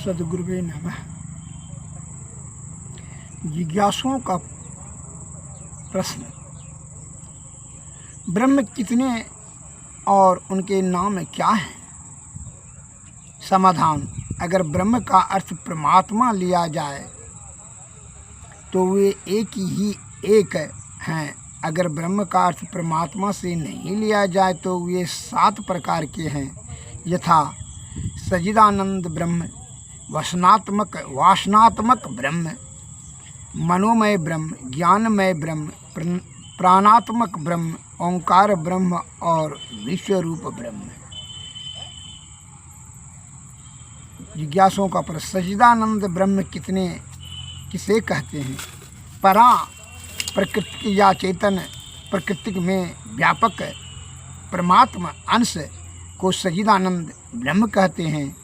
सद्गुरुवे नमः। जिज्ञासुओं का प्रश्न, ब्रह्म कितने और उनके नाम क्या हैं? समाधान, अगर ब्रह्म का अर्थ परमात्मा लिया जाए तो वे एक ही एक हैं। अगर ब्रह्म का अर्थ परमात्मा से नहीं लिया जाए तो वे 7 प्रकार के हैं, यथा सच्चिदानंद ब्रह्म, वासनात्मक ब्रह्म, मनोमय ब्रह्म, ज्ञानमय ब्रह्म, प्राणात्मक ब्रह्म, ओंकार ब्रह्म और विश्वरूप ब्रह्म। जिज्ञासुओं का प्रश्न, सच्चिदानंद ब्रह्म किसे कहते हैं? परा प्रकृति या चेतन प्रकृति में व्यापक परमात्मा अंश को सच्चिदानंद ब्रह्म कहते हैं।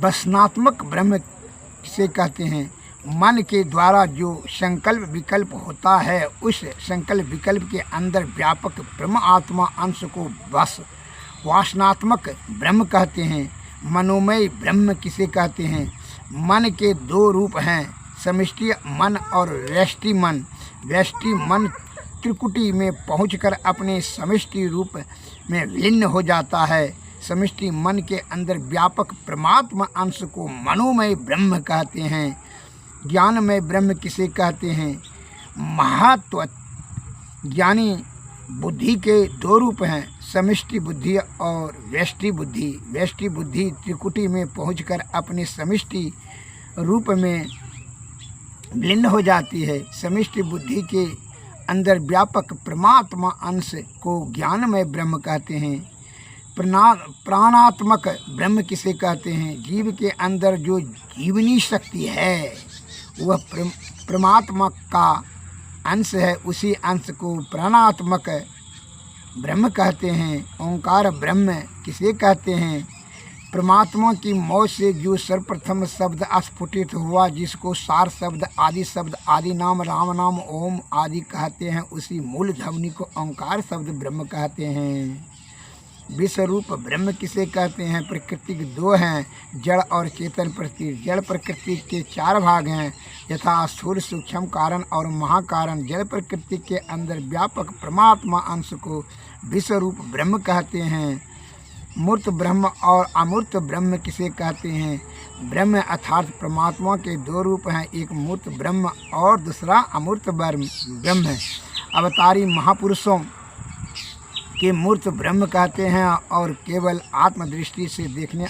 वसनात्मक ब्रह्म किसे कहते हैं? मन के द्वारा जो संकल्प विकल्प होता है, उस संकल्प विकल्प के अंदर व्यापक ब्रह्म आत्मा अंश को वासनात्मक ब्रह्म कहते हैं। मनोमय ब्रह्म किसे कहते हैं? मन के 2 रूप हैं, समष्टि मन और व्यष्टि मन। व्यष्टि मन त्रिकुटी में पहुंचकर अपने समष्टि रूप में विलीन हो जाता है। समष्टि मन के अंदर व्यापक परमात्मा अंश को मनोमय ब्रह्म कहते हैं। ज्ञानमय ब्रह्म किसे कहते हैं? महत्व ज्ञानी बुद्धि के 2 रूप हैं, समष्टि बुद्धि और व्यष्टि बुद्धि। व्यष्टि बुद्धि त्रिकुटी में पहुंचकर अपने समष्टि रूप में विलीन हो जाती है। समष्टि बुद्धि के अंदर व्यापक परमात्मा अंश को ज्ञानमय ब्रह्म कहते हैं। प्राणात्मक ब्रह्म किसे कहते हैं? जीव के अंदर जो जीवनी शक्ति है वह परमात्मा का अंश है, उसी अंश को प्राणात्मक ब्रह्म कहते हैं। ओंकार ब्रह्म किसे कहते हैं? परमात्मा की मौत से जो सर्वप्रथम शब्द स्फुटित हुआ, जिसको सार शब्द आदि नाम राम नाम ओम आदि कहते हैं, उसी मूल ध्वनि को ओंकार शब्द ब्रह्म कहते हैं। विश्वरूप ब्रह्म किसे कहते हैं? प्रकृति के 2 हैं, जड़ और चेतन प्रकृति। जड़ प्रकृति के 4 भाग हैं, यथा स्थूल, सूक्ष्म, कारण और महाकारण। जड़ प्रकृति के अंदर व्यापक परमात्मा अंश को विश्वरूप ब्रह्म कहते हैं। मूर्त ब्रह्म और अमूर्त ब्रह्म किसे कहते हैं? ब्रह्म अर्थात परमात्मा के 2 रूप हैं, एक मूर्त ब्रह्म और दूसरा अमूर्त ब्रह्म। अवतारी महापुरुषों के मूर्त ब्रह्म कहते हैं और केवल आत्मदृष्टि से देखने